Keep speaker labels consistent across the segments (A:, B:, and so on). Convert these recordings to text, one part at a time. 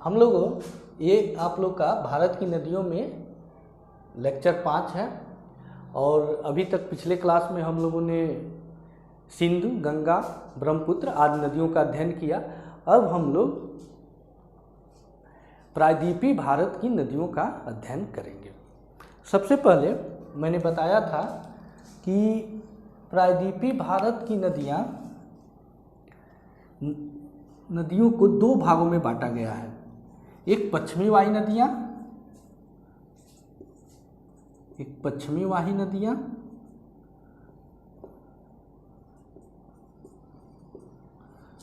A: हम लोग ये आप लोग का भारत की नदियों में लेक्चर 5 है और अभी तक पिछले क्लास में हम लोगों ने सिंधु, गंगा, ब्रह्मपुत्र आदि नदियों का अध्ययन किया। अब हम लोग प्रायद्वीपीय भारत की नदियों का अध्ययन करेंगे। सबसे पहले मैंने बताया था कि प्रायद्वीपीय भारत की नदियों को दो भागों में बांटा गया है। एक पश्चिमी वाही नदियाँ,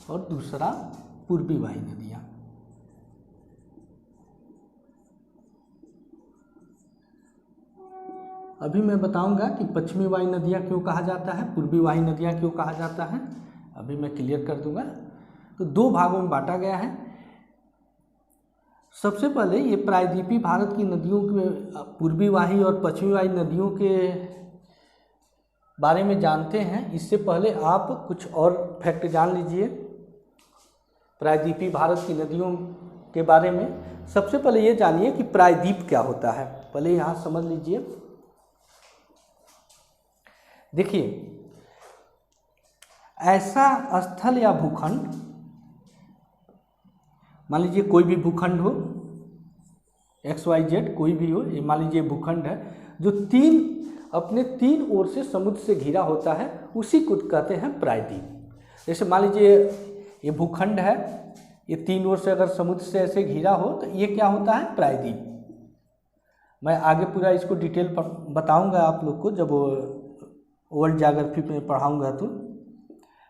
A: और दूसरा पूर्वी वाही नदियाँ। अभी मैं बताऊंगा कि पश्चिमी वाही नदियाँ क्यों कहा जाता है, पूर्वी वाही नदियाँ क्यों कहा जाता है, अभी मैं क्लियर कर दूंगा। तो दो भागों में बांटा गया है। सबसे पहले ये प्रायद्वीपीय भारत की नदियों के पूर्वी वाही और पश्चिमी वाही नदियों के बारे में जानते हैं। इससे पहले आप कुछ और फैक्ट जान लीजिए प्रायद्वीपीय भारत की नदियों के बारे में। सबसे पहले ये जानिए कि प्रायद्वीप क्या होता है, पहले यहाँ समझ लीजिए। देखिए, ऐसा स्थल या भूखंड, मान लीजिए कोई भी भूखंड हो, XYZ कोई भी हो, ये मान लीजिए भूखंड है जो अपने तीन ओर से समुद्र से घिरा होता है, उसी को कहते हैं प्रायद्वीप। जैसे मान लीजिए ये भूखंड है, ये तीन ओर से अगर समुद्र से ऐसे घिरा हो तो ये क्या होता है, प्रायद्वीप। मैं आगे पूरा इसको डिटेल बताऊंगा आप लोग को जब वर्ल्ड ज्योग्राफी में पढ़ाऊंगा तो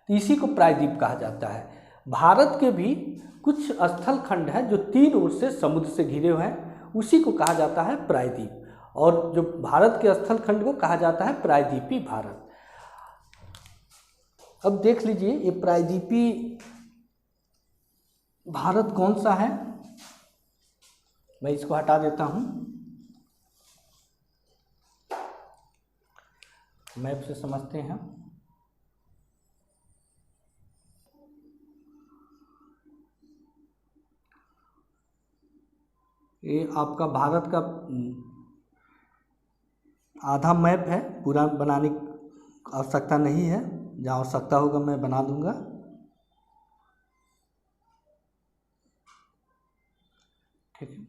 A: इसी को प्रायद्वीप कहा जाता है। भारत के भी कुछ स्थल खंड है जो तीन ओर से समुद्र से घिरे हुए हैं, उसी को कहा जाता है प्रायद्वीप। और जो भारत के स्थल खंड को कहा जाता है प्रायद्वीपीय भारत। अब देख लीजिए ये प्रायद्वीपीय भारत कौन सा है, मैं इसको हटा देता हूं, मैप से समझते हैं। ये आपका भारत का आधा मैप है, पूरा बनाने की आवश्यकता नहीं है, जहाँ आवश्यकता होगा मैं बना दूंगा। ठीक है,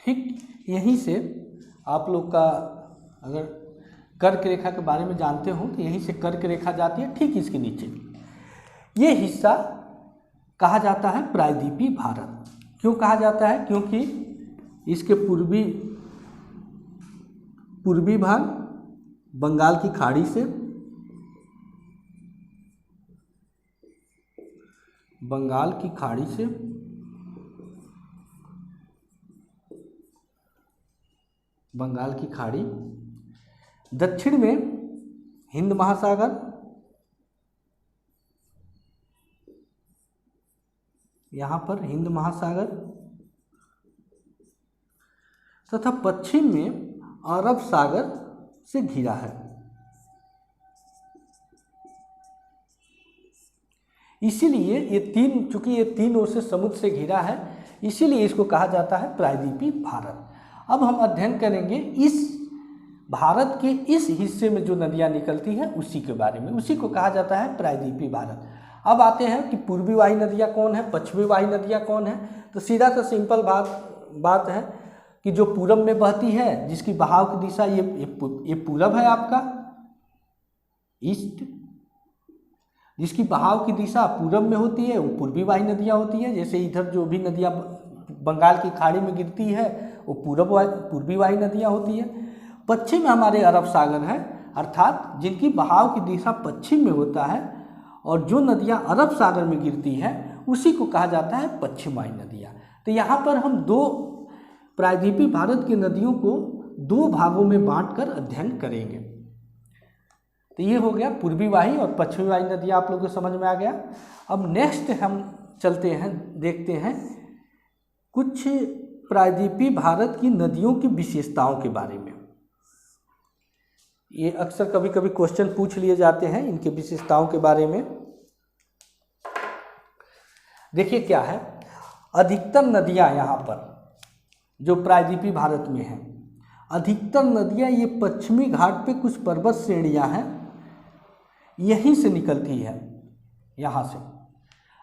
A: ठीक यहीं से आप लोग का अगर कर्क रेखा के बारे में जानते हो तो यहीं से कर्क रेखा जाती है, ठीक इसके नीचे ये हिस्सा कहा जाता है प्रायद्वीपीय भारत। क्यों कहा जाता है, क्योंकि इसके पूर्वी भाग बंगाल की खाड़ी से बंगाल की खाड़ी, दक्षिण में हिंद महासागर, यहाँ पर हिंद महासागर, तथा पश्चिम में अरब सागर से घिरा है। इसीलिए चूंकि ये तीन ओर से समुद्र से घिरा है, इसीलिए इसको कहा जाता है प्रायद्वीपीय भारत। अब हम अध्ययन करेंगे इस भारत के इस हिस्से में जो नदियाँ निकलती हैं उसी के बारे में, उसी को कहा जाता है प्रायद्वीपीय भारत। अब आते हैं कि पूर्वी वाही नदियाँ कौन है, पश्चिमी वाही नदियाँ कौन है। तो सीधा सा सिंपल बात है कि जो पूरब में बहती है, जिसकी बहाव की दिशा ये पूरब है आपका ईस्ट, जिसकी बहाव की दिशा पूरब में होती है वो पूर्वी वाही नदियाँ होती है। जैसे इधर जो भी नदियाँ बंगाल की खाड़ी में गिरती है वो पूर्वी वाही नदियाँ होती है। पश्चिम में हमारे अरब सागर है, अर्थात जिनकी बहाव की दिशा पश्चिम में होता है, और जो नदियाँ अरब सागर में गिरती हैं उसी को कहा जाता है पश्चिम वाही नदियाँ। तो यहाँ पर हम दो प्रायद्वीपीय भारत की नदियों को दो भागों में बांटकर अध्ययन करेंगे। तो ये हो गया पूर्वी वाही और पश्चिमी वाही नदियाँ, आप लोगों को समझ में आ गया। अब नेक्स्ट हम चलते हैं, देखते हैं कुछ प्रायद्वीपीय भारत की नदियों की विशेषताओं के बारे में। ये अक्सर कभी कभी क्वेश्चन पूछ लिए जाते हैं इनके विशेषताओं के बारे में। देखिए क्या है, अधिकतर नदियाँ यहाँ पर जो प्रायद्वीपीय भारत में हैं, अधिकतर नदियाँ ये पश्चिमी घाट पे कुछ पर्वत श्रेणियाँ हैं, यहीं से निकलती है, यहाँ से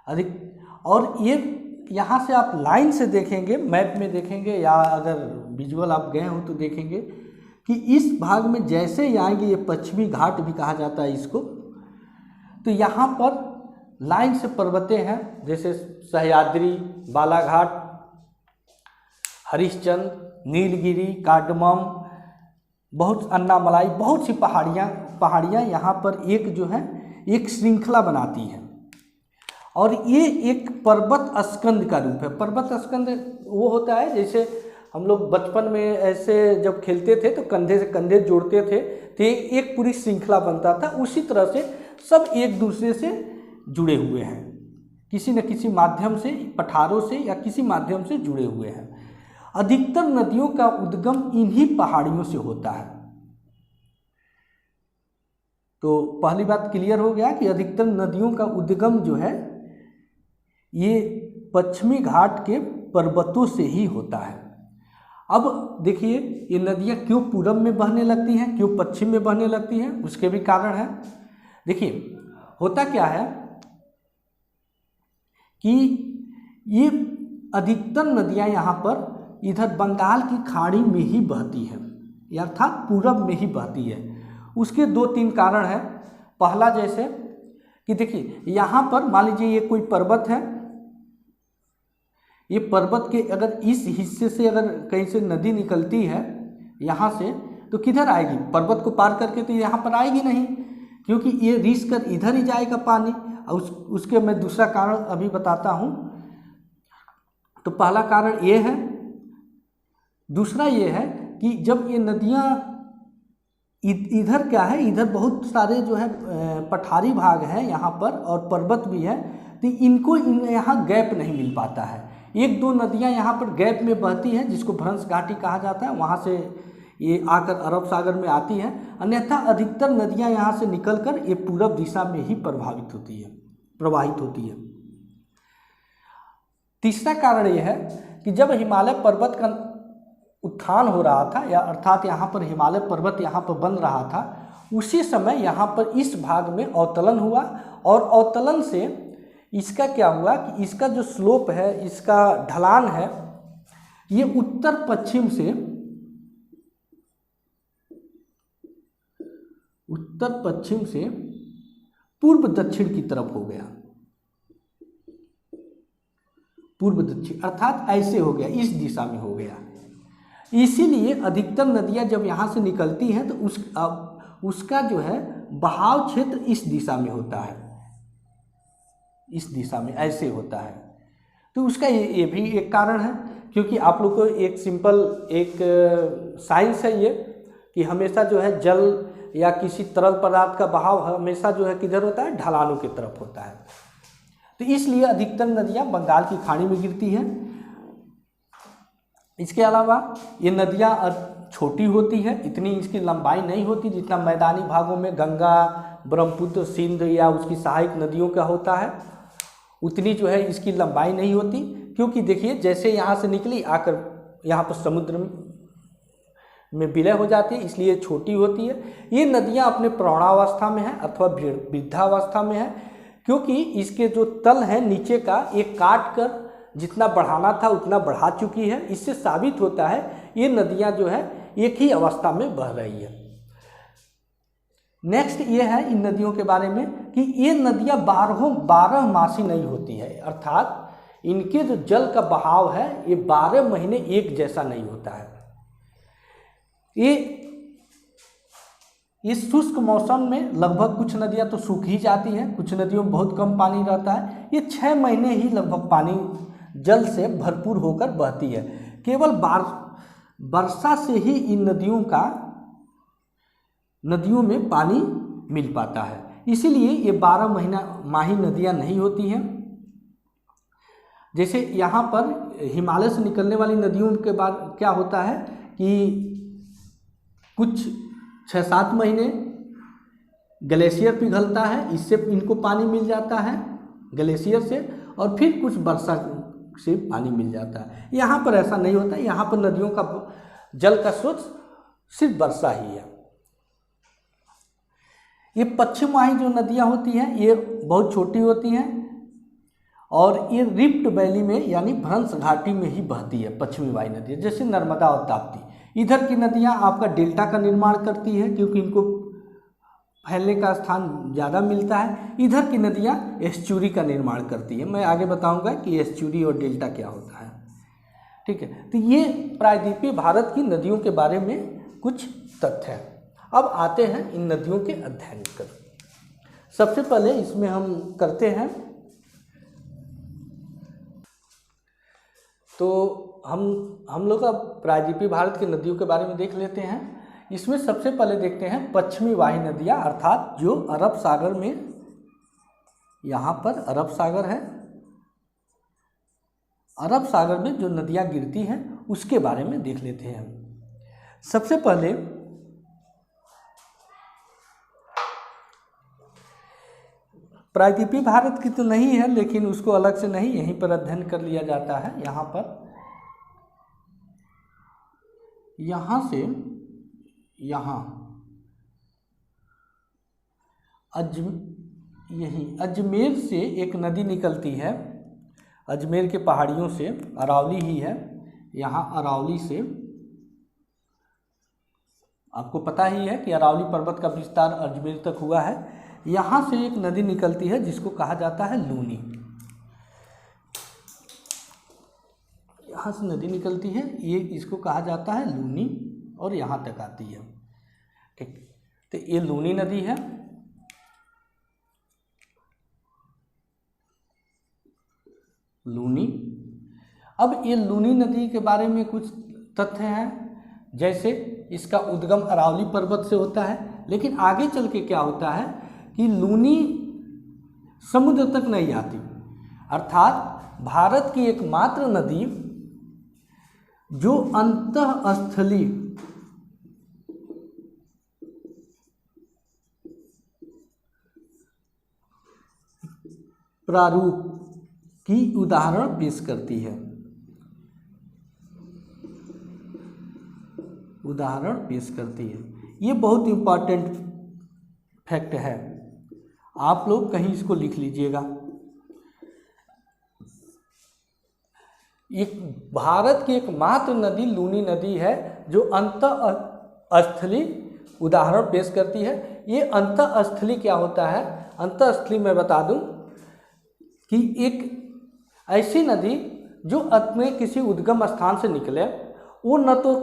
A: अधिक। और ये यहाँ से आप लाइन से देखेंगे, मैप में देखेंगे या अगर विजुअल आप गए हो तो देखेंगे कि इस भाग में जैसे ही आएंगे, ये पश्चिमी घाट भी कहा जाता है इसको, तो यहाँ पर लाइन से पर्वतें हैं, जैसे सह्याद्री, बालाघाट, हरिश्चंद्र, नीलगिरी, कार्डमम, बहुत अन्नामलाई, बहुत सी पहाड़ियाँ यहाँ पर एक जो है एक श्रृंखला बनाती हैं। और ये एक पर्वत स्कंद का रूप है। पर्वत स्कंद वो होता है जैसे हम लोग बचपन में ऐसे जब खेलते थे तो कंधे से कंधे जोड़ते थे तो एक पूरी श्रृंखला बनता था, उसी तरह से सब एक दूसरे से जुड़े हुए हैं, किसी न किसी माध्यम से, पठारों से या किसी माध्यम से जुड़े हुए हैं। अधिकतर नदियों का उद्गम इन्हीं पहाड़ियों से होता है। तो पहली बात क्लियर हो गया कि अधिकतर नदियों का उद्गम जो है ये पश्चिमी घाट के पर्वतों से ही होता है। अब देखिए ये नदियाँ क्यों पूरब में बहने लगती हैं, क्यों पश्चिम में बहने लगती हैं, उसके भी कारण हैं। देखिए होता क्या है कि ये अधिकतर नदियाँ यहाँ पर इधर बंगाल की खाड़ी में ही बहती है, अर्थात पूरब में ही बहती है। उसके 2-3 कारण हैं। पहला जैसे कि देखिए यहाँ पर मान लीजिए ये कोई पर्वत है, ये पर्वत के अगर इस हिस्से से अगर कहीं से नदी निकलती है यहाँ से, तो किधर आएगी? पर्वत को पार करके तो यहाँ पर आएगी नहीं, क्योंकि ये रिस कर इधर ही जाएगा पानी। और उसके मैं दूसरा कारण अभी बताता हूँ। तो पहला कारण ये है। दूसरा ये है कि जब ये नदियाँ इधर क्या है, इधर बहुत सारे जो है पठारी भाग हैं यहाँ पर और पर्वत भी है, तो इनको यहाँ गैप नहीं मिल पाता है। 1-2 नदियाँ यहाँ पर गैप में बहती हैं, जिसको भ्रंश घाटी कहा जाता है, वहाँ से ये आकर अरब सागर में आती हैं। अन्यथा अधिकतर नदियाँ यहाँ से निकलकर ये पूरब दिशा में ही प्रवाहित होती है। तीसरा कारण ये है कि जब हिमालय पर्वत का उत्थान हो रहा था, या अर्थात यहाँ पर हिमालय पर्वत यहाँ पर बन रहा था, उसी समय यहाँ पर इस भाग में अवतलन हुआ। और अवतलन से इसका क्या हुआ कि इसका जो स्लोप है, इसका ढलान है, ये उत्तर पश्चिम से पूर्व दक्षिण की तरफ हो गया। पूर्व दक्षिण अर्थात ऐसे हो गया, इस दिशा में हो गया। इसीलिए अधिकतर नदियाँ जब यहाँ से निकलती हैं तो उसका जो है बहाव क्षेत्र इस दिशा में होता है, इस दिशा में ऐसे होता है। तो उसका ये भी एक कारण है, क्योंकि आप लोग को एक सिंपल एक साइंस है ये कि हमेशा जो है जल या किसी तरल पदार्थ का बहाव हमेशा जो है किधर होता है, ढलानों की तरफ होता है। तो इसलिए अधिकतर नदियाँ बंगाल की खाड़ी में गिरती हैं। इसके अलावा ये नदियाँ छोटी होती है, इतनी इसकी लंबाई नहीं होती जितना मैदानी भागों में गंगा, ब्रह्मपुत्र, सिंध या उसकी सहायक नदियों का होता है। उतनी जो है इसकी लंबाई नहीं होती, क्योंकि देखिए जैसे यहाँ से निकली आकर यहाँ पर समुद्र में विलय हो जाती है, इसलिए छोटी होती है। ये नदियाँ अपने प्रौढ़ावस्था में हैं अथवा वृद्धावस्था में हैं, क्योंकि इसके जो तल है नीचे का, एक काट कर जितना बढ़ाना था उतना बढ़ा चुकी है। इससे साबित होता है ये नदियाँ जो है एक ही अवस्था में बह रही है। नेक्स्ट ये है इन नदियों के बारे में कि ये नदियाँ 12 मासी नहीं होती है, अर्थात इनके जो जल का बहाव है ये 12 महीने एक जैसा नहीं होता है। ये शुष्क मौसम में लगभग कुछ नदियाँ तो सूख ही जाती हैं, कुछ नदियों में बहुत कम पानी रहता है। ये 6 महीने ही लगभग पानी जल से भरपूर होकर बहती है। केवल वर्षा से ही इन नदियों में पानी मिल पाता है। इसीलिए ये 12 माही नदियाँ नहीं होती हैं। जैसे यहाँ पर हिमालय से निकलने वाली नदियों के बाद क्या होता है कि कुछ 6-7 महीने ग्लेशियर पिघलता है, इससे इनको पानी मिल जाता है ग्लेशियर से, और फिर कुछ वर्षा से पानी मिल जाता है। यहाँ पर ऐसा नहीं होता, यहाँ पर नदियों का जल का स्रोत सिर्फ वर्षा ही है। ये पश्चिमवाही जो नदियाँ होती हैं ये बहुत छोटी होती हैं और ये रिफ्ट वैली में यानी भ्रंश घाटी में ही बहती है पश्चिमी वाही नदियाँ, जैसे नर्मदा और ताप्ती। इधर की नदियाँ आपका डेल्टा का निर्माण करती है क्योंकि इनको फैलने का स्थान ज़्यादा मिलता है। इधर की नदियाँ एस्चुरी का निर्माण करती है। मैं आगे बताऊंगा कि एस्चुरी और डेल्टा क्या होता है, ठीक है। तो ये प्रायद्वीपीय भारत की नदियों के बारे में कुछ तथ्य हैं। अब आते हैं इन नदियों के अध्ययन कर। सबसे पहले इसमें हम करते हैं, तो हम लोग अब प्रायद्वीपीय भारत की नदियों के बारे में देख लेते हैं। इसमें सबसे पहले देखते हैं पश्चिमी वाही नदियाँ, अर्थात जो अरब सागर में, यहाँ पर अरब सागर है, अरब सागर में जो नदियाँ गिरती हैं उसके बारे में देख लेते हैं। सबसे पहले प्रायद्वीपीय भारत की तो नहीं है, लेकिन उसको अलग से नहीं, यहीं पर अध्ययन कर लिया जाता है। यहाँ पर, यहाँ से यहाँ यही अजमेर से एक नदी निकलती है, अजमेर के पहाड़ियों से, अरावली ही है। यहाँ अरावली से आपको पता ही है कि अरावली पर्वत का विस्तार अजमेर तक हुआ है। यहाँ से एक नदी निकलती है जिसको कहा जाता है लूनी। यहाँ से नदी निकलती है, ये इसको कहा जाता है लूनी, और यहाँ तक आती है, ठीक। तो ये लूनी नदी है। लूनी, अब ये लूनी नदी के बारे में कुछ तथ्य हैं, जैसे इसका उद्गम अरावली पर्वत से होता है, लेकिन आगे चल के क्या होता है कि लूनी समुद्र तक नहीं आती, अर्थात भारत की एकमात्र नदी जो अंतःस्थली प्रारूप की उदाहरण पेश करती है, उदाहरण पेश करती है। ये बहुत इम्पॉर्टेंट फैक्ट है, आप लोग कहीं इसको लिख लीजिएगा। एक भारत की एकमात्र नदी लूनी नदी है जो अंतःस्थली उदाहरण पेश करती है। ये अंतःस्थली क्या होता है? अंतःस्थली मैं बता दूं कि एक ऐसी नदी जो अपने किसी उद्गम स्थान से निकले, वो न तो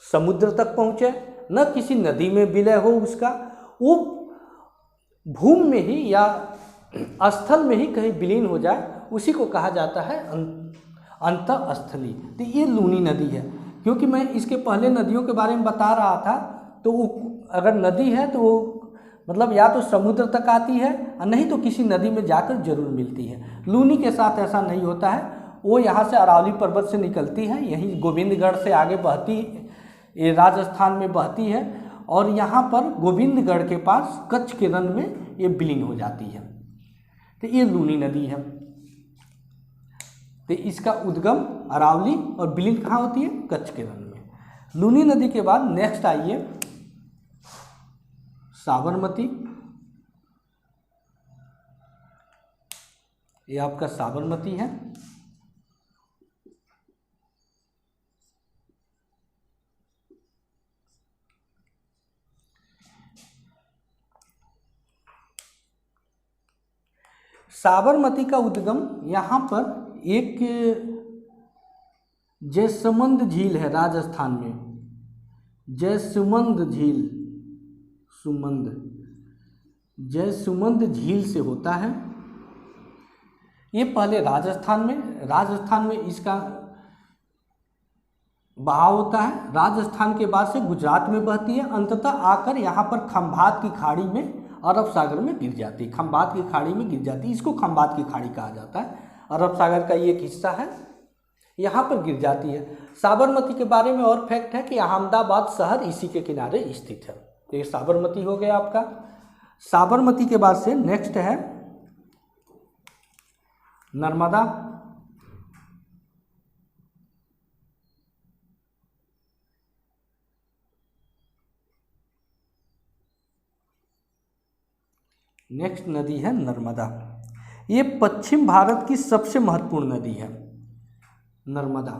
A: समुद्र तक पहुँचे, न किसी नदी में विलय हो उसका, वो भूमि में ही या स्थल में ही कहीं विलीन हो जाए, उसी को कहा जाता है अंतःस्थली। तो ये लूनी नदी है। क्योंकि मैं इसके पहले नदियों के बारे में बता रहा था, तो वो अगर नदी है तो वो मतलब या तो समुद्र तक आती है और नहीं तो किसी नदी में जाकर जरूर मिलती है। लूनी के साथ ऐसा नहीं होता है, वो यहाँ से अरावली पर्वत से निकलती है, यहीं गोविंदगढ़ से आगे बहती, ये राजस्थान में बहती है, और यहाँ पर गोविंदगढ़ के पास कच्छ के रण में ये विलीन हो जाती है। तो ये लूनी नदी है। तो इसका उद्गम अरावली और विलीन कहाँ होती है? कच्छ के रण में। लूनी नदी के बाद नेक्स्ट आइए साबरमती। ये आपका साबरमती है। साबरमती का उद्गम यहाँ पर एक जयसमंद झील है राजस्थान में, जयसुमंद झील, जयसुमंद झील से होता है। ये पहले राजस्थान में इसका बहाव होता है। राजस्थान के बाद से गुजरात में बहती है, अंततः आकर यहाँ पर खंभात की खाड़ी में अरब सागर में गिर जाती है। खंभात की खाड़ी में गिर जाती है, इसको खंभात की खाड़ी कहा जाता है। अरब सागर का ये एक हिस्सा है, यहाँ पर गिर जाती है। साबरमती के बारे में और फैक्ट है कि अहमदाबाद शहर इसी के किनारे स्थित है। तो ये साबरमती हो गया आपका। साबरमती के बाद से नेक्स्ट है नर्मदा। नेक्स्ट नदी है नर्मदा। ये पश्चिम भारत की सबसे महत्वपूर्ण नदी है नर्मदा।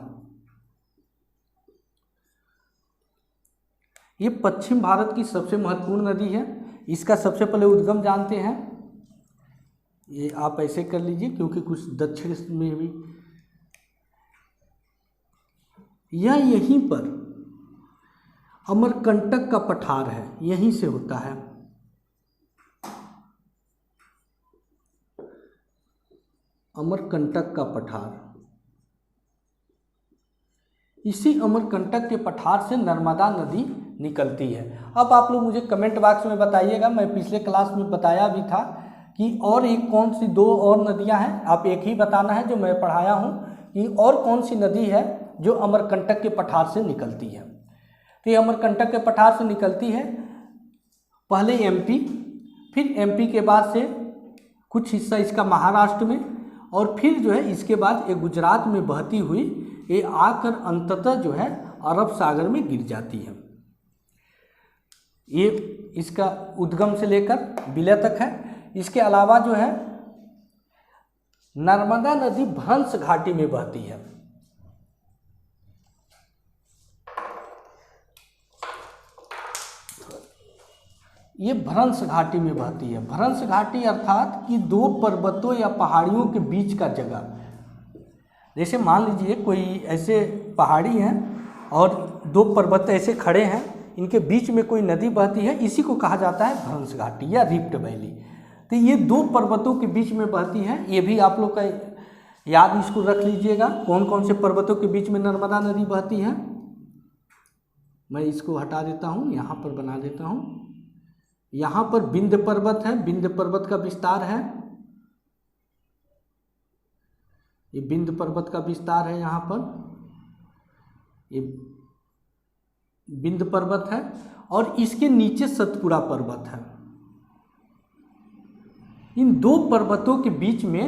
A: ये पश्चिम भारत की सबसे महत्वपूर्ण नदी है। इसका सबसे पहले उद्गम जानते हैं, ये आप ऐसे कर लीजिए क्योंकि कुछ दक्षिण में भी, यह यहीं पर अमरकंटक का पठार है, यहीं से होता है। अमरकंटक का पठार, इसी अमरकंटक के पठार से नर्मदा नदी निकलती है। अब आप लोग मुझे कमेंट बॉक्स में बताइएगा, मैं पिछले क्लास में बताया भी था कि और एक कौन सी दो और नदियां हैं, आप एक ही बताना है जो मैं पढ़ाया हूं कि और कौन सी नदी है जो अमरकंटक के पठार से निकलती है। तो ये अमरकंटक के पठार से निकलती है, पहले एमपी, फिर एमपी के बाद से कुछ हिस्सा इसका महाराष्ट्र में, और फिर जो है इसके बाद ये गुजरात में बहती हुई ये आकर अंततः जो है अरब सागर में गिर जाती है। ये इसका उद्गम से लेकर विलय तक है। इसके अलावा जो है नर्मदा नदी भ्रंश घाटी में बहती है। ये भ्रंश घाटी में बहती है। भ्रंश घाटी अर्थात कि दो पर्वतों या पहाड़ियों के बीच का जगह। जैसे मान लीजिए कोई ऐसे पहाड़ी हैं और दो पर्वत ऐसे खड़े हैं, इनके बीच में कोई नदी बहती है, इसी को कहा जाता है भ्रंश घाटी या रिफ्ट वैली। तो ये दो पर्वतों के बीच में बहती है, ये भी आप लोग का याद इसको रख लीजिएगा, कौन कौन से पर्वतों के बीच में नर्मदा नदी बहती है। मैं इसको हटा देता हूँ, यहाँ पर बना देता हूँ। यहाँ पर विंध्य पर्वत है, विंध्य पर्वत का विस्तार है, ये विंध्य पर्वत का विस्तार है, यहाँ पर ये विंध्य पर्वत है, और इसके नीचे सतपुड़ा पर्वत है। इन दो पर्वतों के बीच में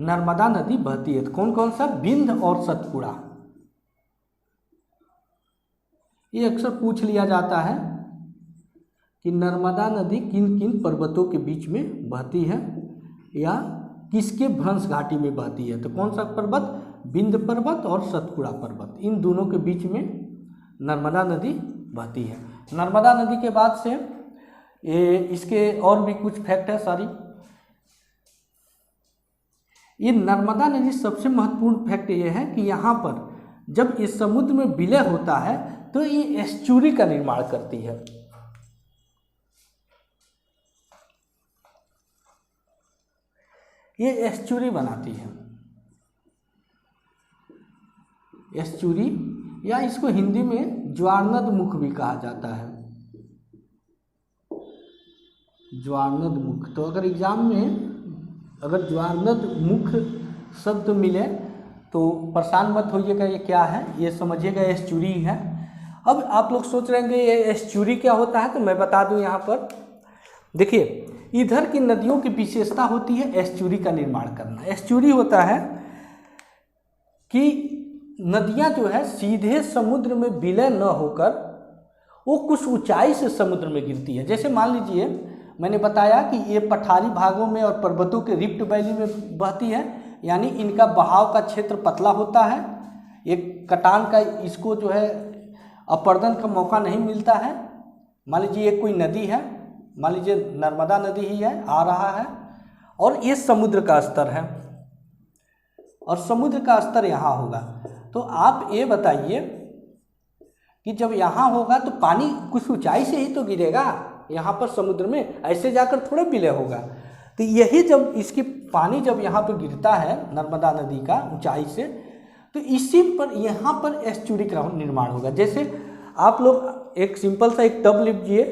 A: नर्मदा नदी बहती है। कौन कौन सा? विंध्य और सतपुड़ा। ये अक्सर पूछ लिया जाता है कि नर्मदा नदी किन किन पर्वतों के बीच में बहती है या किसके भ्रंश घाटी में बहती है। तो कौन सा पर्वत? विंध्य पर्वत और सतपुड़ा पर्वत, इन दोनों के बीच में नर्मदा नदी बहती है। नर्मदा नदी के बाद से ये इसके और भी कुछ फैक्ट है सारी। ये नर्मदा नदी सबसे महत्वपूर्ण फैक्ट ये है कि यहाँ पर जब इस समुद्र में विलय होता है तो ये एस्चुरी का निर्माण करती है। ये एस्चुरी बनाती है, एस्चुरी, या इसको हिंदी में ज्वारनद मुख भी कहा जाता है। ज्वारनद मुख। तो अगर एग्जाम में अगर ज्वारनद मुख शब्द मिले तो परेशान मत होइएगा ये क्या है, ये समझिएगा एस्चुरी है। अब आप लोग सोच रहे हैं ये एस्चुरी क्या होता है, तो मैं बता दूं यहाँ पर देखिए, इधर की नदियों की विशेषता होती है एस्चुरी का निर्माण करना। एस्चुरी होता है कि नदियाँ जो है सीधे समुद्र में विलय न होकर वो कुछ ऊंचाई से समुद्र में गिरती है। जैसे मान लीजिए मैंने बताया कि ये पठारी भागों में और पर्वतों के रिफ्ट वैली में बहती है, यानी इनका बहाव का क्षेत्र पतला होता है, एक कटान का इसको जो है अपर्दन का मौका नहीं मिलता है। मान लीजिए एक कोई नदी है, मान लीजिए नर्मदा नदी ही है, आ रहा है, और ये समुद्र का स्तर है और समुद्र का स्तर यहाँ होगा। तो आप ये बताइए कि जब यहाँ होगा तो पानी कुछ ऊंचाई से ही तो गिरेगा यहाँ पर समुद्र में, ऐसे जाकर थोड़ा विलय होगा। तो यही जब इसकी पानी जब यहाँ पर गिरता है नर्मदा नदी का ऊंचाई से, तो इसी पर यहाँ पर एस्चुरी का निर्माण होगा। जैसे आप लोग एक सिंपल सा एक टब लीजिए,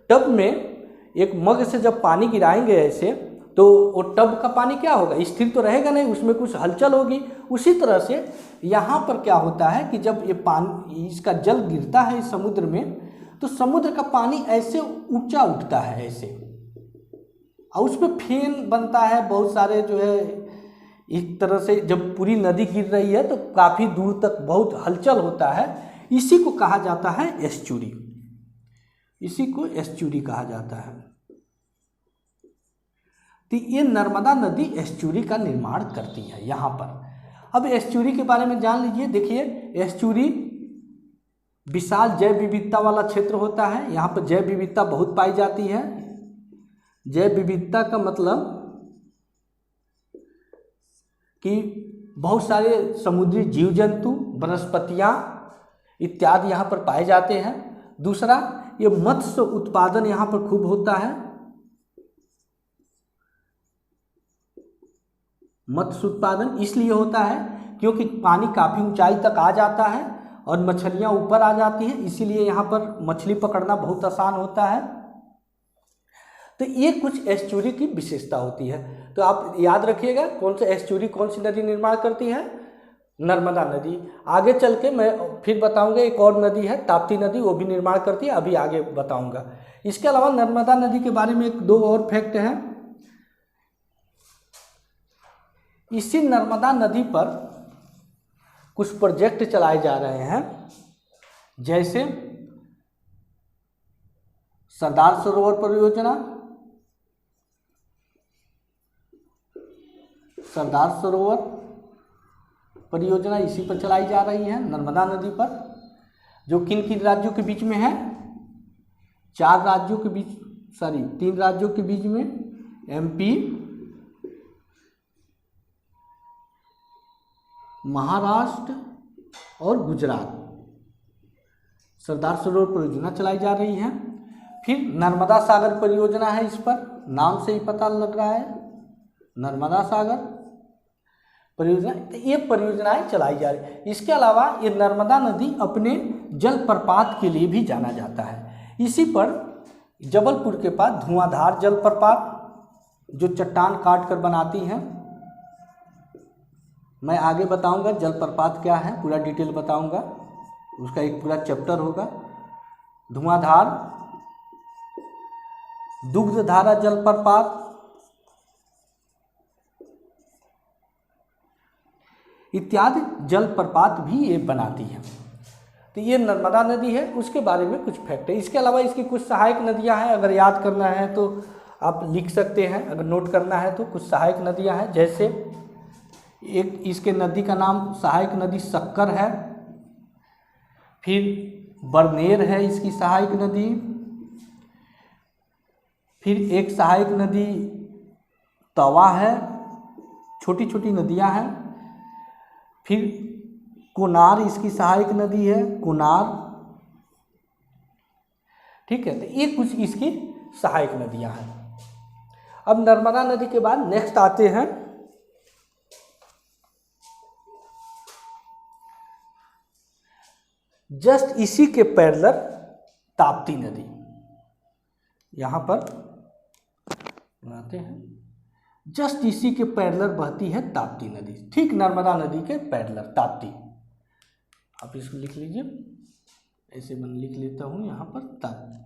A: टब में एक मग से जब पानी गिराएंगे ऐसे, तो वो टब का पानी क्या होगा, स्थिर तो रहेगा नहीं, उसमें कुछ हलचल होगी। उसी तरह से यहाँ पर क्या होता है कि जब ये पानी इसका जल गिरता है इस समुद्र में, तो समुद्र का पानी ऐसे ऊंचा उठता है ऐसे, और उसमें फेन बनता है बहुत सारे जो है, एक तरह से जब पूरी नदी गिर रही है तो काफ़ी दूर तक बहुत हलचल होता है। इसी को कहा जाता है एस्चुरी, इसी को एस्चुरी कहा जाता है। तो ये नर्मदा नदी एस्चुरी का निर्माण करती है यहाँ पर। अब एस्चुरी के बारे में जान लीजिए। देखिए, एस्चुरी विशाल जैव विविधता वाला क्षेत्र होता है। यहाँ पर जैव विविधता बहुत पाई जाती है। जैव विविधता का मतलब कि बहुत सारे समुद्री जीव जंतु, वनस्पतियाँ इत्यादि यहाँ पर पाए जाते हैं। दूसरा, ये मत्स्य उत्पादन यहाँ पर खूब होता है। मत्स्य उत्पादन इसलिए होता है क्योंकि पानी काफ़ी ऊंचाई तक आ जाता है और मछलियाँ ऊपर आ जाती हैं, इसीलिए यहाँ पर मछली पकड़ना बहुत आसान होता है। तो ये कुछ एस्चुरी की विशेषता होती है। तो आप याद रखिएगा कौन सा एस्चुरी कौन सी नदी निर्माण करती है, नर्मदा नदी। आगे चल के मैं फिर बताऊंगा एक और नदी है ताप्ती नदी, वो भी निर्माण करती है, अभी आगे बताऊंगा। इसके अलावा नर्मदा नदी के बारे में एक दो और फैक्ट हैं। इसी नर्मदा नदी पर कुछ प्रोजेक्ट चलाए जा रहे हैं, जैसे सरदार सरोवर परियोजना, सरदार सरोवर परियोजना इसी पर चलाई जा रही है नर्मदा नदी पर, जो किन किन राज्यों के बीच में है, 4 राज्यों के बीच, 3 राज्यों के बीच में, MP, महाराष्ट्र और गुजरात। सरदार सरोवर परियोजना चलाई जा रही है। फिर नर्मदा सागर परियोजना है, इस पर नाम से ही पता लग रहा है, नर्मदा सागर परियोजना। तो ये परियोजनाएं चलाई जा रही है। इसके अलावा ये नर्मदा नदी अपने जलप्रपात के लिए भी जाना जाता है। इसी पर जबलपुर के पास धुआंधार जलप्रपात, जो चट्टान काट कर बनाती हैं, मैं आगे बताऊंगा जलप्रपात क्या है, पूरा डिटेल बताऊंगा, उसका एक पूरा चैप्टर होगा। धुआंधार, दुग्धधारा जलप्रपात इत्यादि जलप्रपात भी ये बनाती है। तो ये नर्मदा नदी है, उसके बारे में कुछ फैक्ट है। इसके अलावा इसकी कुछ सहायक नदियां हैं, अगर याद करना है तो आप लिख सकते हैं, अगर नोट करना है तो कुछ सहायक नदियां हैं। जैसे एक इसके नदी का नाम सहायक नदी शक्कर है, फिर बरनेर है इसकी सहायक नदी, फिर एक सहायक नदी तवा है, छोटी छोटी नदियां हैं। फिर कोनार इसकी सहायक नदी है, कोनार, ठीक है। तो ये कुछ इसकी सहायक नदियां हैं। अब नर्मदा नदी के बाद नेक्स्ट आते हैं जस्ट इसी के पैरेलल ताप्ती नदी। यहाँ पर बनाते हैं, जस्ट इसी के पैरेलल बहती है ताप्ती नदी, ठीक नर्मदा नदी के पैरेलल ताप्ती। आप इसको लिख लीजिए, ऐसे मैं लिख लेता हूँ यहाँ पर ताप्ती।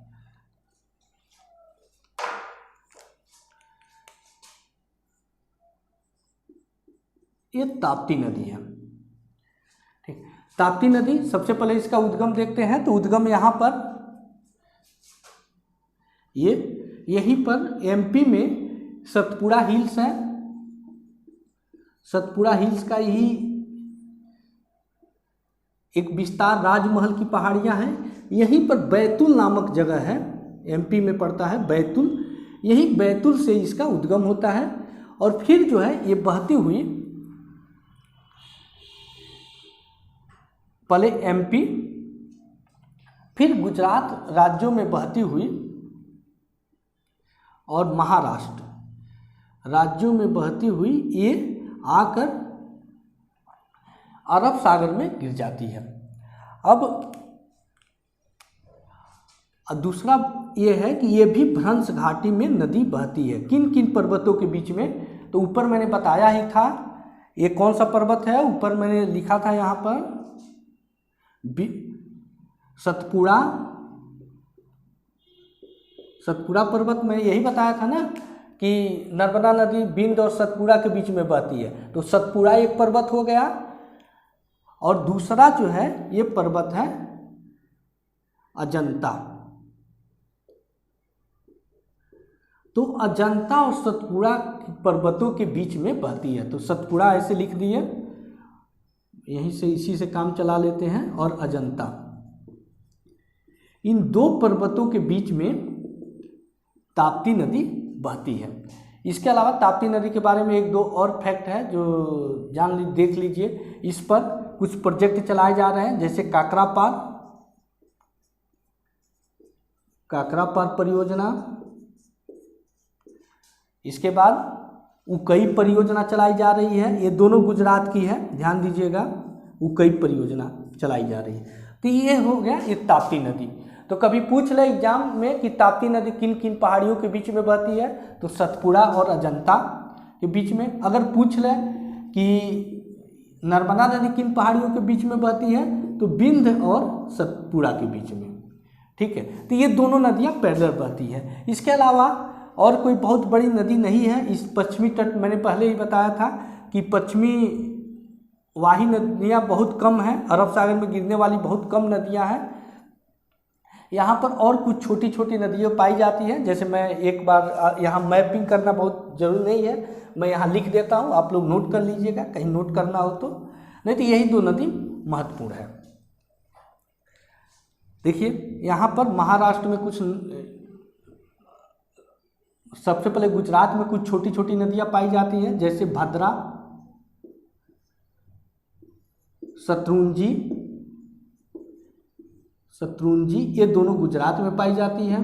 A: ये ताप्ती नदी है, ठीक। ताप्ती नदी, सबसे पहले इसका उद्गम देखते हैं। तो उद्गम यहाँ पर, ये यहीं पर MP में सतपुड़ा हिल्स है, सतपुड़ा हिल्स का ही एक विस्तार, राजमहल की पहाड़ियाँ हैं। यहीं पर बैतुल नामक जगह है, MP में पड़ता है बैतुल, यही बैतुल से इसका उद्गम होता है। और फिर जो है ये बहती हुई पहले MP, फिर गुजरात राज्यों में बहती हुई और महाराष्ट्र राज्यों में बहती हुई ये आकर अरब सागर में गिर जाती है। अब दूसरा ये है कि ये भी भ्रंश घाटी में नदी बहती है। किन किन पर्वतों के बीच में, तो ऊपर मैंने बताया ही था, ये कौन सा पर्वत है, ऊपर मैंने लिखा था यहाँ पर सतपुड़ा सतपुड़ा पर्वत में यही बताया था ना कि नर्मदा नदी बिंद और सतपुड़ा के बीच में बहती है, तो सतपुड़ा एक पर्वत हो गया और दूसरा जो है ये पर्वत है अजंता। तो अजंता और सतपुड़ा पर्वतों के बीच में बहती है, तो सतपुड़ा ऐसे लिख दिए, यहीं से इसी से काम चला लेते हैं। और अजंता, इन दो पर्वतों के बीच में ताप्ती नदी बहती है। इसके अलावा ताप्ती नदी के बारे में एक दो और फैक्ट है जो देख लीजिए। इस पर कुछ प्रोजेक्ट चलाए जा रहे हैं, जैसे काकरापार परियोजना, इसके बाद उकई परियोजना चलाई जा रही है, ये दोनों गुजरात की है, ध्यान दीजिएगा, उकई परियोजना चलाई जा रही है। तो ये हो गया ये ताप्ती नदी। तो कभी पूछ ले एग्जाम में कि ताप्ती नदी किन किन पहाड़ियों के बीच में बहती है, तो सतपुड़ा और अजंता के बीच में। अगर पूछ ले कि नर्मदा नदी किन पहाड़ियों के बीच में बहती है, तो बिंद और सतपुड़ा के बीच में, ठीक है। तो ये दोनों नदियाँ पैरेलल बहती है। इसके अलावा और कोई बहुत बड़ी नदी नहीं है। इस पश्चिमी तट, मैंने पहले ही बताया था कि पश्चिमी वाही नदियाँ बहुत कम हैं, अरब सागर में गिरने वाली बहुत कम नदियाँ हैं। यहाँ पर और कुछ छोटी छोटी नदियाँ पाई जाती हैं, जैसे मैं एक बार यहाँ मैपिंग करना बहुत ज़रूरी नहीं है, मैं यहाँ लिख देता हूँ, आप लोग नोट कर लीजिएगा, कहीं नोट करना हो तो, नहीं तो यही दो नदी महत्वपूर्ण है। देखिए यहाँ पर महाराष्ट्र में कुछ, सबसे पहले गुजरात में कुछ छोटी छोटी नदियाँ पाई जाती हैं, जैसे भद्रा, शत्रुंजी, ये दोनों गुजरात में पाई जाती हैं।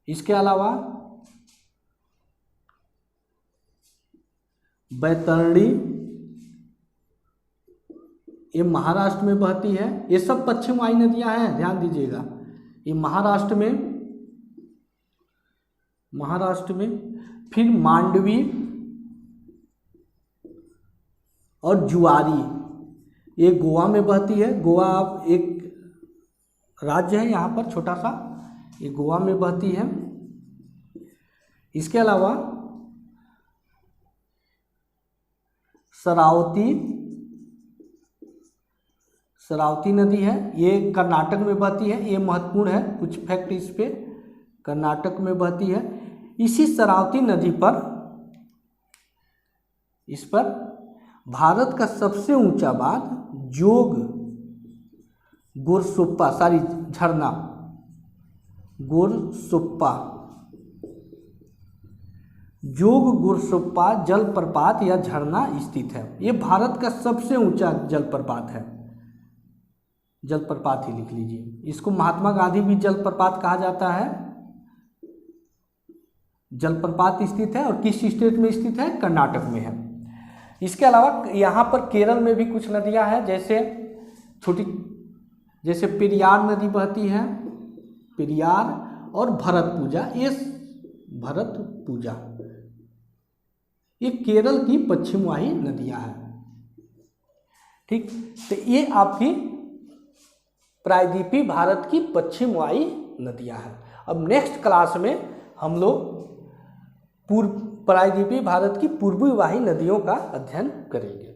A: इसके अलावा बैतरणी, ये महाराष्ट्र में बहती है। ये सब पश्चिम वाही नदियां हैं, ध्यान दीजिएगा। ये महाराष्ट्र में फिर मांडवी और जुआरी, ये गोवा में बहती है। गोवा एक राज्य है यहाँ पर छोटा सा, ये गोवा में बहती है। इसके अलावा शरावती नदी है, ये कर्नाटक में बहती है, ये महत्वपूर्ण है, कुछ फैक्ट इस पे, कर्नाटक में बहती है। इसी शरावती नदी पर, इस पर भारत का सबसे ऊंचा बांध जोग गुरसोप्पा जलप्रपात या झरना स्थित है। ये भारत का सबसे ऊंचा जलप्रपात है, जलप्रपात ही लिख लीजिए। इसको महात्मा गांधी भी जलप्रपात कहा जाता है। जलप्रपात स्थित है और किस स्टेट में स्थित है? कर्नाटक में है। इसके अलावा यहाँ पर केरल में भी कुछ नदियाँ हैं, जैसे पेरियार नदी बहती है, पेरियार और भरतपुजा, ये केरल की पश्चिम वाही नदियाँ हैं, ठीक। तो ये आपकी प्रायद्वीपीय भारत की पश्चिम वाही नदियाँ हैं। अब नेक्स्ट क्लास में हम लोग प्रायद्वीपीय भारत की पूर्वी वाही नदियों का अध्ययन करेंगे।